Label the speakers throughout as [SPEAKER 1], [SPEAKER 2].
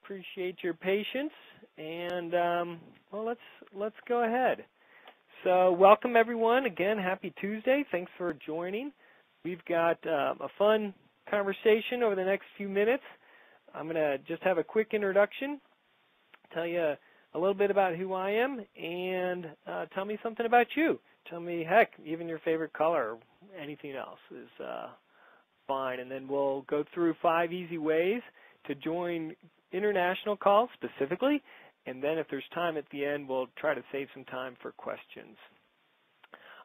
[SPEAKER 1] Appreciate your patience, and well, let's go ahead. So, welcome everyone. Again, happy Tuesday. Thanks for joining. We've got a fun conversation over the next few minutes. I'm going to just have a quick introduction, tell you a little bit about who I am, and tell me something about you. Tell me, heck, even your favorite color, or anything else is fine. And then we'll go through 5 easy ways to join international calls specifically, and then if there's time at the end, we'll try to save some time for questions.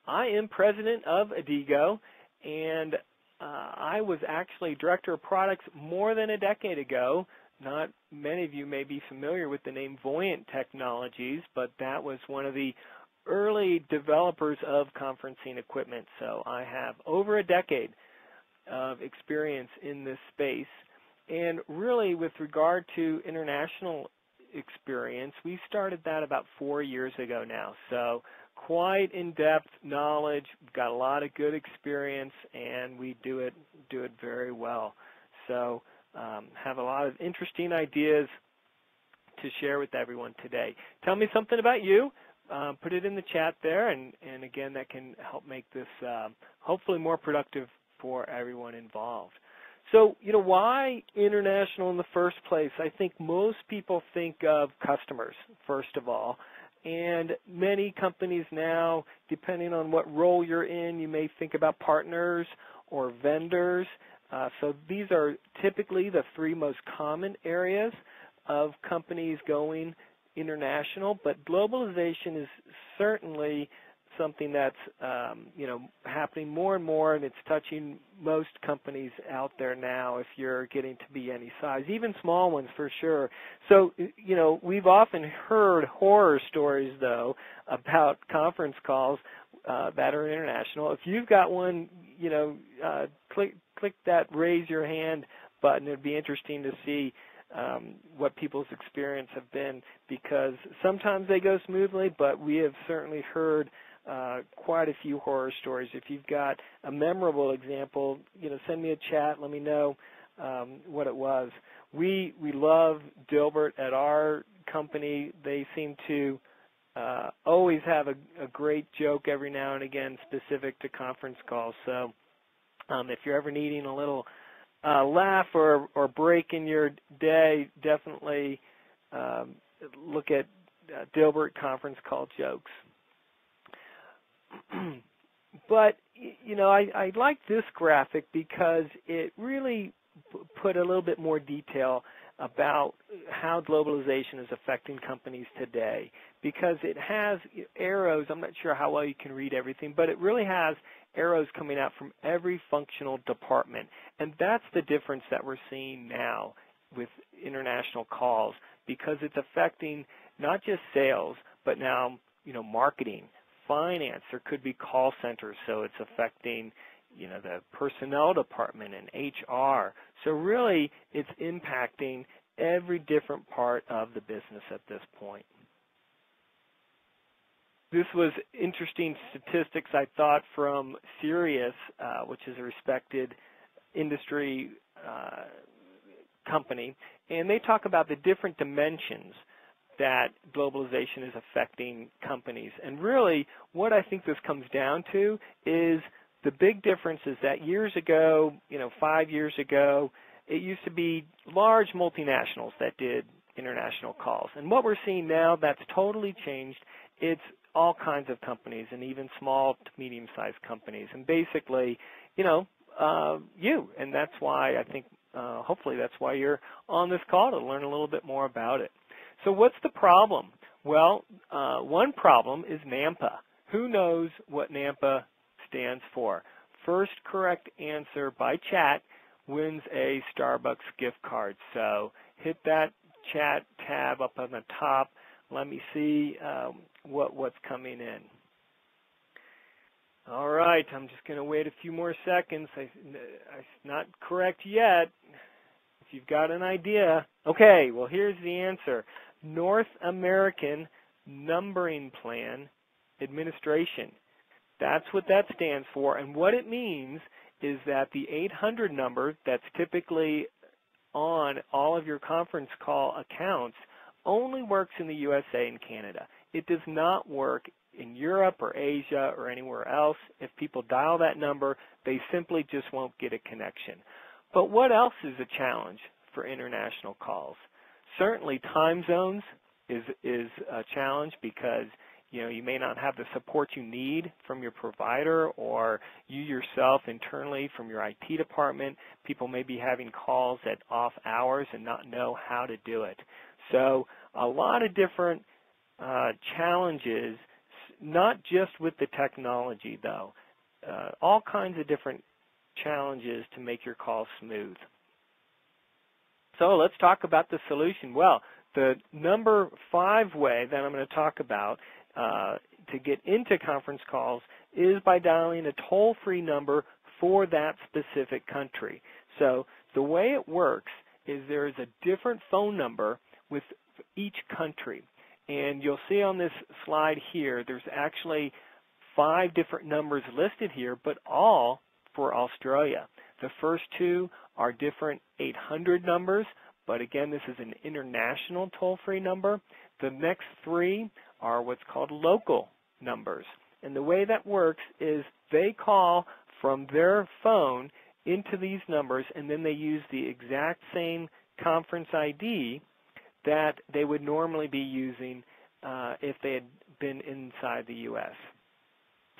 [SPEAKER 1] I am president of Adigo, and I was actually director of products more than a decade ago. Not many of you may be familiar with the name Voyant Technologies, but that was one of the early developers of conferencing equipment. So I have over a decade of experience in this space. And really, with regard to international experience, we started that about 4 years ago now. So quite in-depth knowledge, we've got a lot of good experience, and we do it very well. So have a lot of interesting ideas to share with everyone today. Tell me something about you. Put it in the chat there, and again, that can help make this hopefully more productive for everyone involved. So, why international in the first place? I think most people think of customers, first of all. And many companies now, depending on what role you're in, you may think about partners or vendors. So these are typically the 3 most common areas of companies going international. But globalization is certainly something that's happening more and more, and it's touching most companies out there now if you're getting to be any size, even small ones for sure. So, we've often heard horror stories, though, about conference calls that are international. If you've got one, click that raise your hand button. It'd be interesting to see what people's experience have been, because sometimes they go smoothly, but we have certainly heard quite a few horror stories. If you've got a memorable example, send me a chat. Let me know what it was. We love Dilbert at our company. They seem to always have a great joke every now and again specific to conference calls. So if you're ever needing a little laugh or break in your day, definitely look at Dilbert conference call jokes. But, I like this graphic because it really put a little bit more detail about how globalization is affecting companies today, because it has arrows. I'm not sure how well you can read everything, but it really has arrows coming out from every functional department. And that's the difference that we're seeing now with international calls, because it's affecting not just sales, but now, marketing, finance. There could be call centers, so it's affecting, the personnel department and HR. So really, it's impacting every different part of the business at this point. This was interesting statistics, I thought, from Sirius, which is a respected industry company, and they talk about the different dimensions that globalization is affecting companies. And really, what I think this comes down to is the big difference is that years ago, 5 years ago, it used to be large multinationals that did international calls. And what we're seeing now, that's totally changed. It's all kinds of companies, and even small to medium-sized companies. And basically, you. And that's why I think, hopefully that's why you're on this call, to learn a little bit more about it. So what's the problem? Well, one problem is NAMPA. Who knows what NAMPA stands for? First correct answer by chat wins a Starbucks gift card. So hit that chat tab up on the top. Let me see what's coming in. All right, I'm just going to wait a few more seconds. It's not correct yet. If you've got an idea. Okay, well, here's the answer. North American Numbering Plan Administration. That's what that stands for, and what it means is that the 800 number that's typically on all of your conference call accounts only works in the USA and Canada. It does not work in Europe or Asia or anywhere else. If people dial that number, they simply just won't get a connection. But what else is a challenge for international calls? Certainly time zones is a challenge because you may not have the support you need from your provider, or you yourself internally from your IT department. People may be having calls at off hours and not know how to do it. So a lot of different challenges, not just with the technology though, all kinds of different challenges to make your call smooth. So let's talk about the solution. Well, the number 5 way that I'm going to talk about to get into conference calls is by dialing a toll-free number for that specific country. So the way it works is there is a different phone number with each country. And you'll see on this slide here, there's actually 5 different numbers listed here, but all for Australia. The first 2 are different 800 numbers, but again, this is an international toll-free number. The next 3 are what's called local numbers. And the way that works is they call from their phone into these numbers, and then they use the exact same conference ID that they would normally be using if they had been inside the U.S.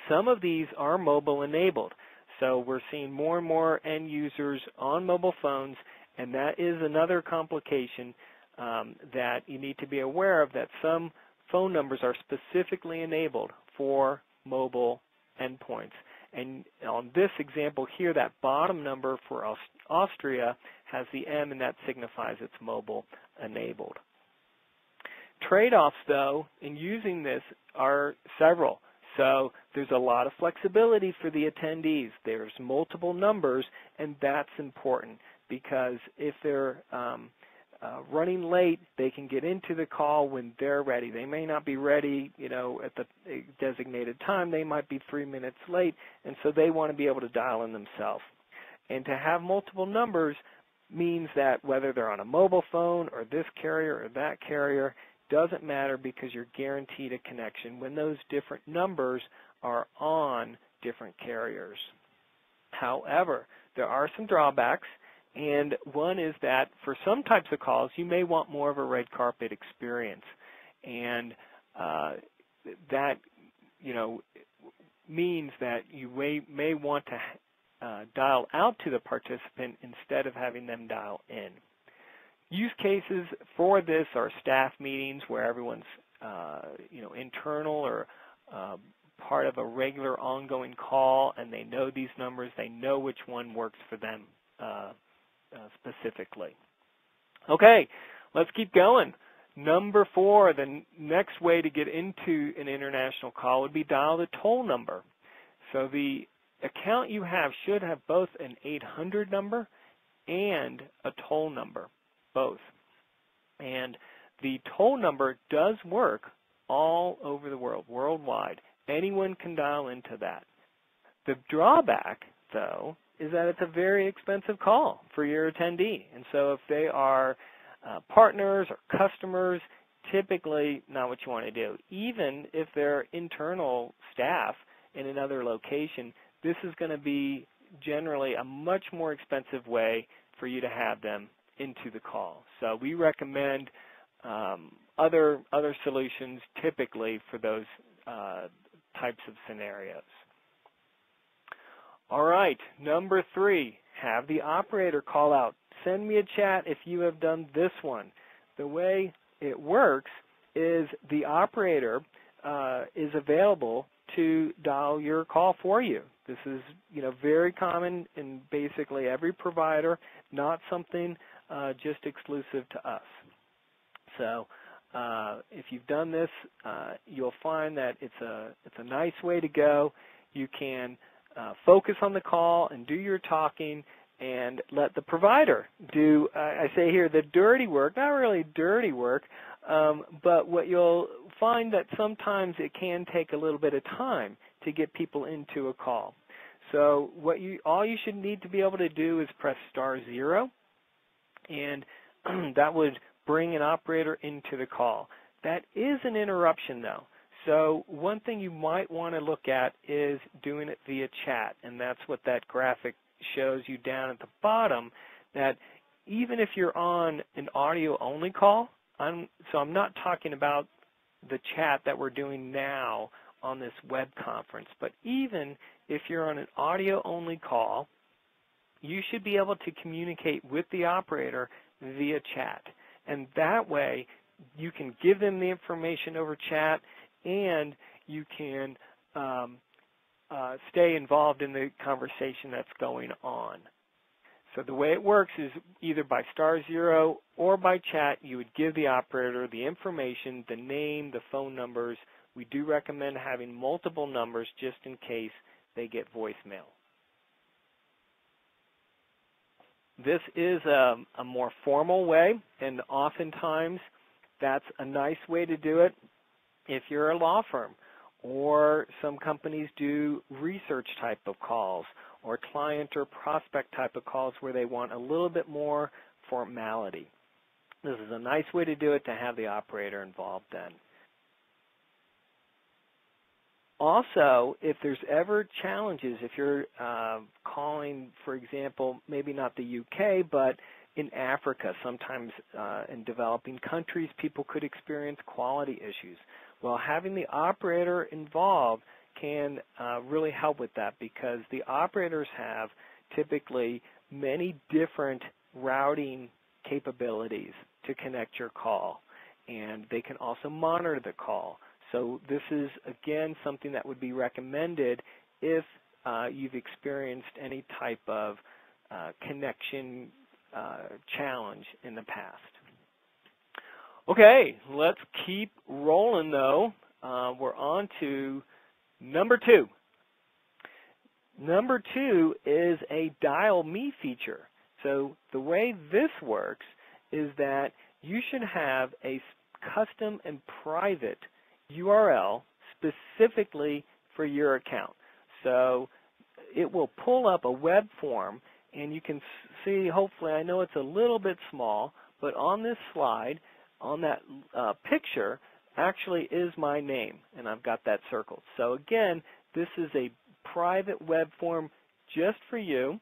[SPEAKER 1] Some of these are mobile enabled. So we're seeing more and more end users on mobile phones, and that is another complication that you need to be aware of, that some phone numbers are specifically enabled for mobile endpoints. And on this example here, that bottom number for Austria has the M, and that signifies it's mobile enabled. Trade-offs, though, in using this are several. So there's a lot of flexibility for the attendees. There's multiple numbers, and that's important because if they're running late, they can get into the call when they're ready. They may not be ready, at the designated time. They might be 3 minutes late, and so they want to be able to dial in themselves. And to have multiple numbers means that whether they're on a mobile phone or this carrier or that carrier, doesn't matter because you're guaranteed a connection when those different numbers are on different carriers. However, there are some drawbacks, and one is that for some types of calls, you may want more of a red carpet experience. And that, means that you may want to dial out to the participant instead of having them dial in. Use cases for this are staff meetings where everyone's, internal or part of a regular ongoing call, and they know these numbers. They know which one works for them specifically. Okay, let's keep going. Number 4, the next way to get into an international call would be dial the toll number. So the account you have should have both an 800 number and a toll number. Both. And the toll number does work all over the world, worldwide. Anyone can dial into that. The drawback, though, is that it's a very expensive call for your attendee. And so if they are partners or customers, typically not what you want to do. Even if they're internal staff in another location, this is going to be generally a much more expensive way for you to have them into the call. So we recommend other solutions typically for those types of scenarios. All right, number 3, have the operator call out. Send me a chat if you have done this one. The way it works is the operator is available to dial your call for you. This is, very common in basically every provider, not something just exclusive to us. So if you've done this, you'll find that it's a nice way to go. You can focus on the call and do your talking and let the provider do, I say here, the dirty work, not really dirty work, but what you'll find that sometimes it can take a little bit of time to get people into a call. So all you should need to be able to do is press *0, and that would bring an operator into the call. That is an interruption, though. So one thing you might want to look at is doing it via chat, and that's what that graphic shows you down at the bottom, that even if you're on an audio-only call, so I'm not talking about the chat that we're doing now on this web conference, but even if you're on an audio-only call, you should be able to communicate with the operator via chat. And that way, you can give them the information over chat, and you can stay involved in the conversation that's going on. So the way it works is either by *0 or by chat, you would give the operator the information, the name, the phone numbers. We do recommend having multiple numbers just in case they get voicemail. This is a more formal way, and oftentimes that's a nice way to do it if you're a law firm, or some companies do research type of calls or client or prospect type of calls where they want a little bit more formality. This is a nice way to do it, to have the operator involved then. Also, if there's ever challenges, if you're calling, for example, maybe not the UK, but in Africa, sometimes in developing countries, people could experience quality issues. Well, having the operator involved can really help with that, because the operators have typically many different routing capabilities to connect your call, and they can also monitor the call. So this is, again, something that would be recommended if you've experienced any type of connection challenge in the past. Okay, let's keep rolling, though. We're on to number 2. Number 2 is a Dial Me feature. So the way this works is that you should have a custom and private URL specifically for your account. So it will pull up a web form, and you can see, hopefully, I know it's a little bit small, but on this slide, on that picture, actually is my name, and I've got that circled. So again, this is a private web form just for you,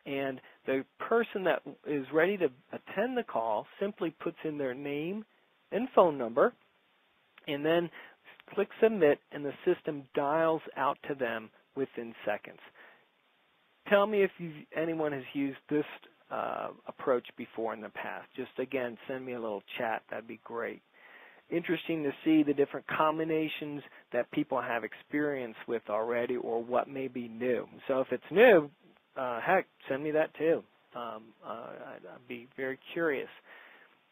[SPEAKER 1] and the person that is ready to attend the call simply puts in their name and phone number, and then click Submit, and the system dials out to them within seconds. Tell me if anyone has used this approach before in the past. Just, again, send me a little chat. That'd be great. Interesting to see the different combinations that people have experience with already, or what may be new. So if it's new, heck, send me that too. I'd be very curious.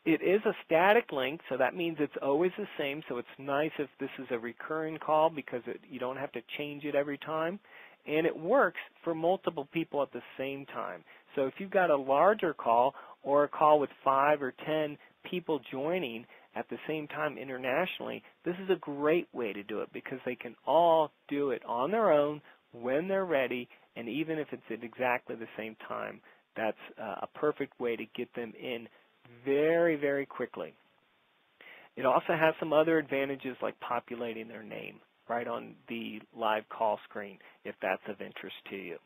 [SPEAKER 1] It is a static link, so that means it's always the same. So it's nice if this is a recurring call, because you don't have to change it every time. And it works for multiple people at the same time. So if you've got a larger call, or a call with 5 or 10 people joining at the same time internationally, this is a great way to do it, because they can all do it on their own when they're ready, and even if it's at exactly the same time, that's a perfect way to get them in very, very quickly. It also has some other advantages, like populating their name right on the live call screen, if that's of interest to you.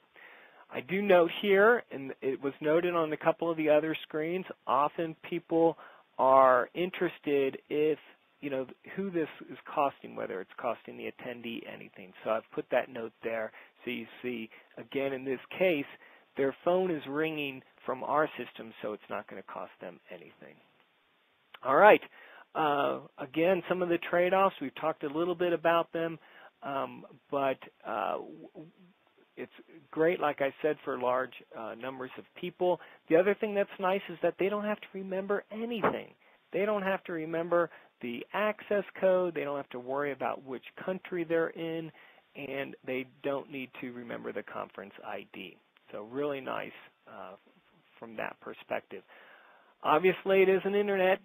[SPEAKER 1] I do note here, and it was noted on a couple of the other screens, often people are interested if, who this is costing, whether it's costing the attendee anything. So I've put that note there, so you see, again, in this case, their phone is ringing from our system, so it's not going to cost them anything. All right. Again, some of the trade-offs, we've talked a little bit about them, but it's great, like I said, for large numbers of people. The other thing that's nice is that they don't have to remember anything. They don't have to remember the access code. They don't have to worry about which country they're in, and they don't need to remember the conference ID. So really nice from that perspective. Obviously, it is an internet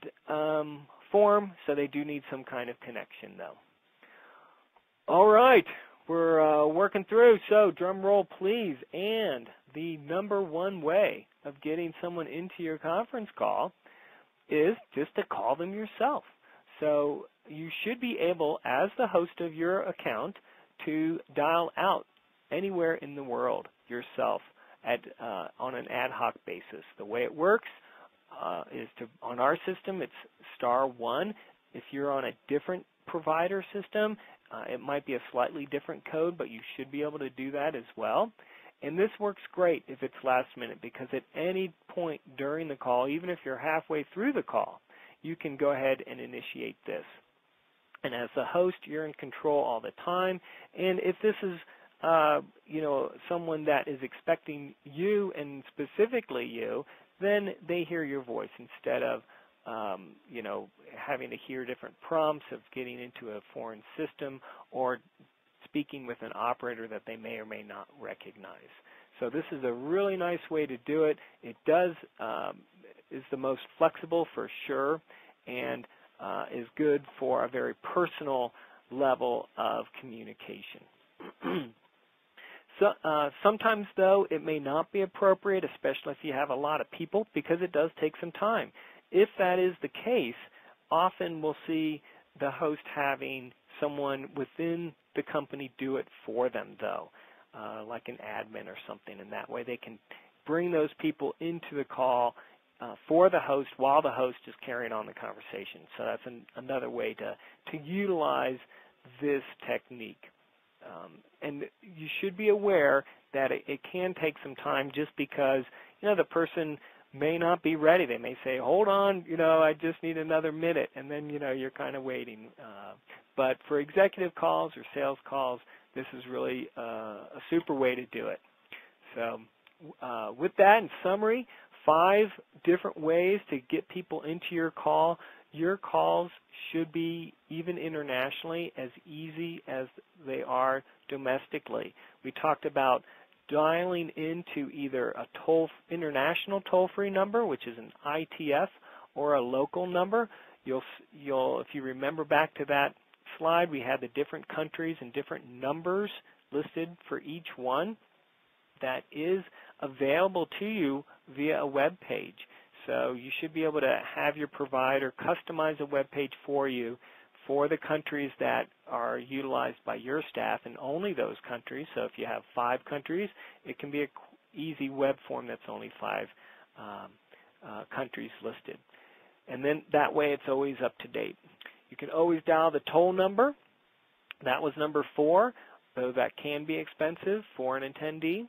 [SPEAKER 1] form, so they do need some kind of connection, though. All right, we're working through, so drum roll, please. And the number 1 way of getting someone into your conference call is just to call them yourself. So you should be able, as the host of your account, to dial out anywhere in the world yourself on an ad hoc basis. The way it works is on our system, it's *1. If you're on a different provider system, it might be a slightly different code, but you should be able to do that as well. And this works great if it's last minute, because at any point during the call, even if you're halfway through the call, you can go ahead and initiate this. And as the host, you're in control all the time. And if this is someone that is expecting you, and specifically you, then they hear your voice instead of having to hear different prompts of getting into a foreign system or speaking with an operator that they may or may not recognize. So this is a really nice way to do it. It is the most flexible for sure, and is good for a very personal level of communication. Sometimes, though, it may not be appropriate, especially if you have a lot of people, because it does take some time. If that is the case, often we'll see the host having someone within the company do it for them, though, like an admin or something, and that way they can bring those people into the call for the host while the host is carrying on the conversation. So that's another way to utilize this technique. And you should be aware that it can take some time, just because the person may not be ready. They may say, hold on, I just need another minute, and then you're kind of waiting. But for executive calls or sales calls, this is really a super way to do it. So with that, in summary, 5 different ways to get people into your call. Your calls should be, even internationally, as easy as they are domestically. We talked about dialing into either a international toll-free number, which is an ITF, or a local number. If you remember back to that slide, we had the different countries and different numbers listed for each one. That is available to you via a web page. So you should be able to have your provider customize a web page for you for the countries that are utilized by your staff, and only those countries. So if you have 5 countries, it can be an easy web form that's only 5 countries listed. And then that way it's always up to date. You can always dial the toll number. That was number 4, though that can be expensive for an attendee.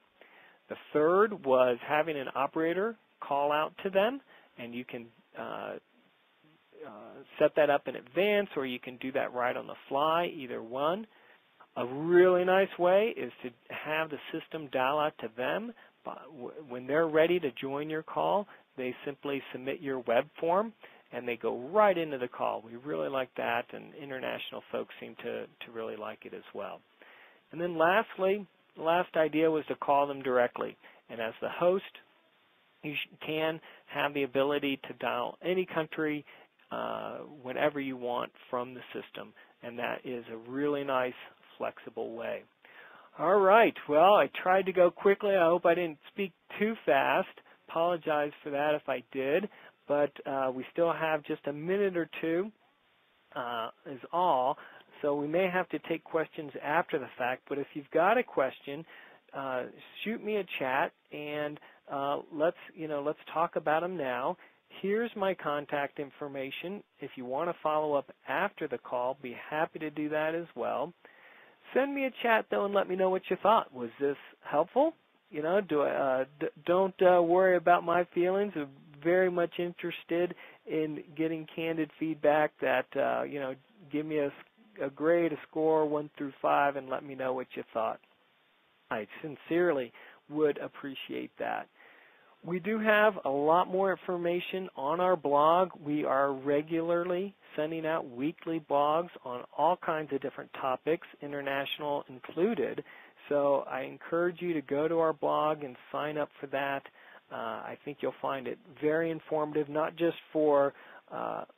[SPEAKER 1] The third was having an operator call out to them, and you can set that up in advance, or you can do that right on the fly, either one. A really nice way is to have the system dial out to them. When they're ready to join your call, they simply submit your web form, and they go right into the call. We really like that, and international folks seem to really like it as well. And then lastly, the last idea was to call them directly. And as the host, you can have the ability to dial any country whenever you want from the system, and that is a really nice, flexible way. All right, well, I tried to go quickly. I hope I didn't speak too fast. Apologize for that if I did, but we still have just a minute or two is all, so we may have to take questions after the fact. But if you've got a question, shoot me a chat, and let's talk about them now. Here's my contact information. If you want to follow up after the call, be happy to do that as well. Send me a chat, though, and let me know what you thought. Was this helpful? Don't worry about my feelings. I'm very much interested in getting candid feedback. That give me a grade, a score 1 through 5, and let me know what you thought. I sincerely would appreciate that. We do have a lot more information on our blog. We are regularly sending out weekly blogs on all kinds of different topics, international included. So I encourage you to go to our blog and sign up for that. I think you'll find it very informative, not just for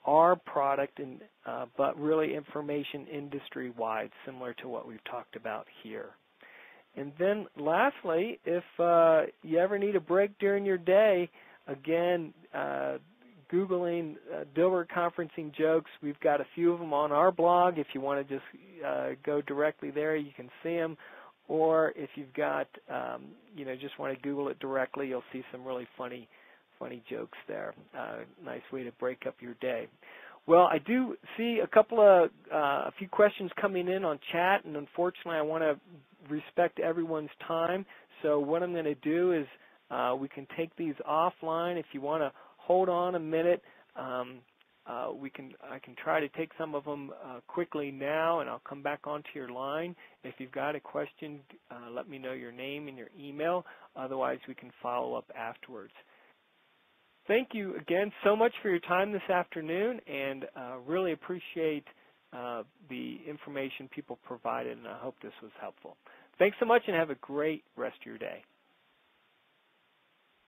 [SPEAKER 1] our product, but really information industry-wide, similar to what we've talked about here. And then lastly, if you ever need a break during your day, again, Googling Dilbert conferencing jokes, we've got a few of them on our blog. If you want to just go directly there, you can see them. Or if you've got, just want to Google it directly, you'll see some really funny jokes there. Nice way to break up your day. Well, I do see a few questions coming in on chat, and unfortunately I want to respect everyone's time. So what I'm going to do is we can take these offline. If you want to hold on a minute, I can try to take some of them quickly now, and I'll come back onto your line. If you've got a question, let me know your name and your email. Otherwise, we can follow up afterwards. Thank you again so much for your time this afternoon, and really appreciate the information people provided, and I hope this was helpful. Thanks so much, and have a great rest of your day.